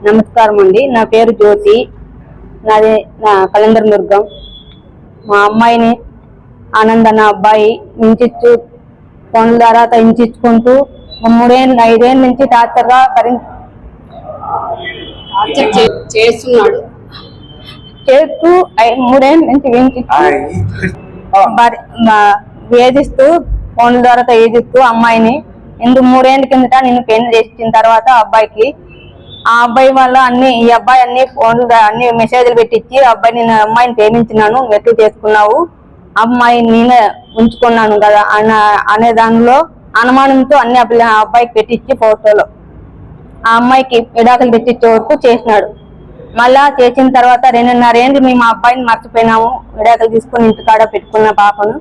నమస్కారం అండి. నా పేరు జ్యోతి. నాది నా కలందర్ దుర్గం. మా అమ్మాయిని ఆనంద్ అన్న అబ్బాయి ఇంచిచ్చు ఫోన్ల ద్వారా ఇంచుకుంటూ 5 ఏళ్ళ నుంచి టార్చర్గా చేస్తున్నాడు. చేస్తూ 3 ఏళ్ళ నుంచి వేధిస్తూ ఫోన్ల ద్వారా వేధిస్తూ అమ్మాయిని ఎందుకు 3 ఏళ్ళ కిందట నేను పెళ్లి చేసిన తర్వాత ఆ అబ్బాయి వల్ల ఈ అబ్బాయి అన్ని మెసేజ్లు పెట్టించి అమ్మాయిని ప్రేమించినాను, ఎట్లు చేసుకున్నావు, అమ్మాయి నేనే ఉంచుకున్నాను కదా అనే దానిలో అనుమానంతో అన్ని అబ్బాయికి పెట్టించి ఫోటోలో ఆ అమ్మాయికి విడాకులు పెట్టించే వరకు చేసినాడు. మళ్ళా చేసిన తర్వాత 2.5 ఏళ్ళు మేము ఆ అబ్బాయిని మర్చిపోయినాము. విడాకులు తీసుకుని ఇంటికాడ పెట్టుకున్న పాపను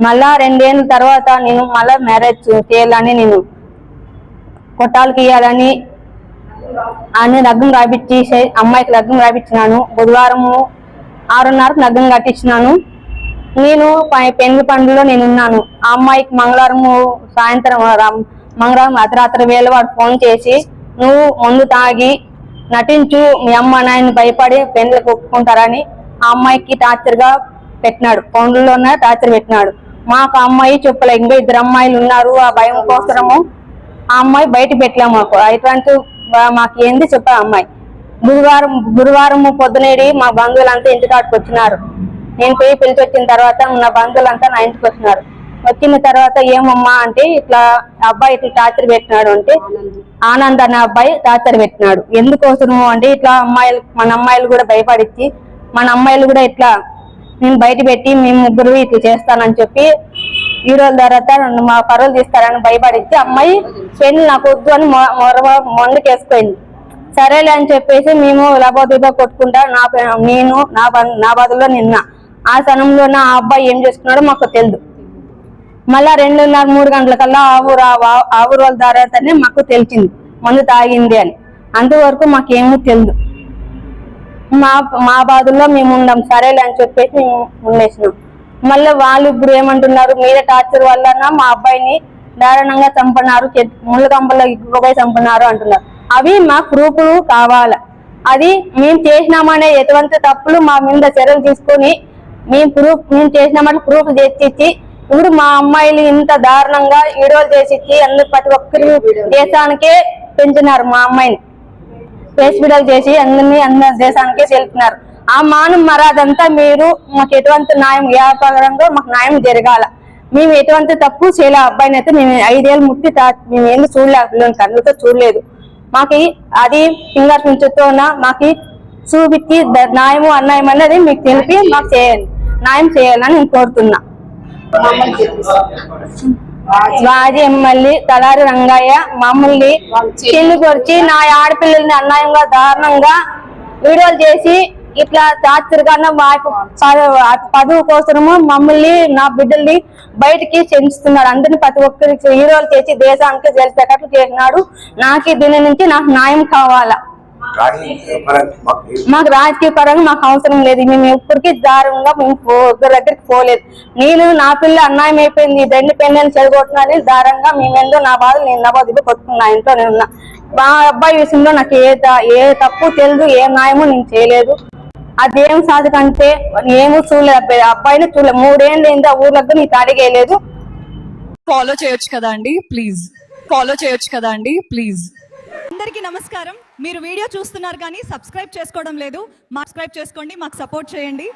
మళ్ళా 2 ఏళ్ళ తర్వాత నేను మళ్ళా మ్యారేజ్ చేయాలని, నేను కొట్టాలకి ఇయ్యాలని లగ్గం రాపించి అమ్మాయికి లగ్గం రాపించినాను. బుధవారం 6:30కు లగ్గం కట్టించినాను. నేను పెళ్లి పండులో నేను ఉన్నాను. ఆ అమ్మాయికి మంగళవారం అర్ధరాత్రి వేళ వాడు ఫోన్ చేసి, నువ్వు మందు తాగి నటించు, మీ అమ్మ నాయన్ని భయపడి పెళ్లికి ఒప్పుకుంటారని ఆ అమ్మాయికి టార్చర్ గా పెట్టినాడు. ఫోన్లోనే టార్చర్ పెట్టినాడు. మాకు ఆ అమ్మాయి చెప్పలే, ఇంకా 2 అమ్మాయిలు ఉన్నారు. ఆ భయం కోసము ఆ అమ్మాయి బయట పెట్టలేము. మాకు అటువంటి మాకు ఏంది చెప్పా అమ్మాయి. గురువారం పొద్దునేడి మా బంధువులంతా ఇంటికాడికి వచ్చినారు. నేను పోయి పిలిచి వచ్చిన తర్వాత నా బంధువులంతా నా ఇంటికి వచ్చినారు. వచ్చిన తర్వాత ఏమమ్మా అంటే ఇట్లా అబ్బాయి ఇట్లా టార్చర్ పెట్టినాడు అంటే, ఆనంద్ అనే అబ్బాయి టార్చర్ పెట్టినాడు. ఎందుకోసము అంటే ఇట్లా మన అమ్మాయిలు కూడా భయపడిచ్చి, మన అమ్మాయిలు కూడా ఇట్లా నేను బయట పెట్టి మేము ముగ్గురు ఇట్లా చేస్తానని చెప్పి హీరోల తర్వాత మా పరువులు తీస్తారని భయపడిచ్చి అమ్మాయి పెళ్లి నాకు వద్దు అని మొందుకేసుకుంది. సరేలే అని చెప్పేసి మేము లబోదిబో కొట్టుకుంటా నేను నా బదుల్లో నిన్న ఆ క్షణంలో ఆ అబ్బాయి ఏం చేసుకున్నాడో మాకు తెలియదు. మళ్ళా 2:30-3 గంటలకల్లా ఆ ఊరు వాళ్ళ ద్వారానే మాకు తెలిసింది మందు తాగింది అని. అంతవరకు మాకేమో తెలియదు. మా బాధల్లో మేము ఉండాం. సరేలే అని చెప్పేసి మేము ఉండేసినాం. మళ్ళీ వాళ్ళు ఇప్పుడు ఏమంటున్నారు, మీద టార్చర్ వల్ల మా అబ్బాయిని దారుణంగా చంపన్నారు, ముళ్ళ కంపల్లో ఇక్కుపోయి చంపన్నారు అంటున్నారు. అవి మా ప్రూఫ్లు కావాల. అది మేము చేసినామనే ఎటువంటి తప్పులు మా మీద చర్యలు తీసుకొని మేము చేసినామని ప్రూఫ్ తెచ్చిచ్చి, ఇప్పుడు మా అమ్మాయిలు ఇంత దారుణంగా వీడియోలు చేసిచ్చి ప్రతి ఒక్కరి దేశానికే పెంచినారు. మా అమ్మాయిని ఫేస్ వీడియోలు చేసి అందరి దేశానికే తెలుపుతున్నారు. ఆ మానం మరాదంతా మీరు మాకు ఎటువంటి న్యాయం, వ్యాపారంగా మాకు న్యాయం జరగాల. మేము ఎటువంటి తప్పు చేయలే. అబ్బాయిని అయితే మేము 5 ఏళ్ళు ముట్టి మేము ఏంది చూడలేకపోయాం, కళ్ళతో చూడలేదు. మాకు అది ఫింగర్ ప్రింట్తో మాకు చూపించి న్యాయము అన్యాయం అనేది మీకు తెలిపి మాకు చేయాలి, న్యాయం చేయాలని నేను కోరుతున్నా. మాజీ ఎమ్మెల్యే తలారి రంగయ్య మమ్మల్ని చిల్లు కొరిచి నా ఆడపిల్లల్ని అన్యాయంగా దారుణంగా వీడియోలు చేసి ఇట్లా టార్చర్ గా పదవి కోసము మమ్మల్ని నా బిడ్డల్ని బయటికి చెంచుతున్నాడు. అందరినీ ప్రతి ఒక్కరికి హీరోలు చేసి దేశానికి తెలిసేటట్లు చేసినాడు. నాకు దీని నుంచి నాకు న్యాయం కావాలా. మాకు రాజకీయ పరంగా మాకు అవసరం లేదు. మేము ఎప్పటికీ దారుణంగా మేము ఒకరి దగ్గరికి పోలేదు. నేను నా పిల్ల అన్యాయం అయిపోయింది, 2 పెళ్ళని చెడగొట్టినని దారుణంగా మేమేందో నా బాధలు నేను నవ్వదిగా కొట్టుకున్నా. ఇంట్లో నేను ఉన్నా. మా అబ్బాయి విషయంలో నాకు ఏ తప్పు తెలియదు, ఏ న్యాయమో నేను చేయలేదు. అదేం సాధకంటే ఏమో చూడలేదు, అబ్బాయిని చూడలేదు. 3 ఏళ్ళు అయింది ఆ ఊర్లకు నీకు అడిగేయలేదు. ఫాలో చేయొచ్చు కదా అండి ప్లీజ్, ఫాలో చేయొచ్చు కదా అండి ప్లీజ్. అందరికీ నమస్కారం. మీరు వీడియో చూస్తున్నారు కానీ సబ్స్క్రైబ్ చేసుకోవడం లేదు. సబ్స్క్రైబ్ చేసుకోండి, మాకు సపోర్ట్ చేయండి.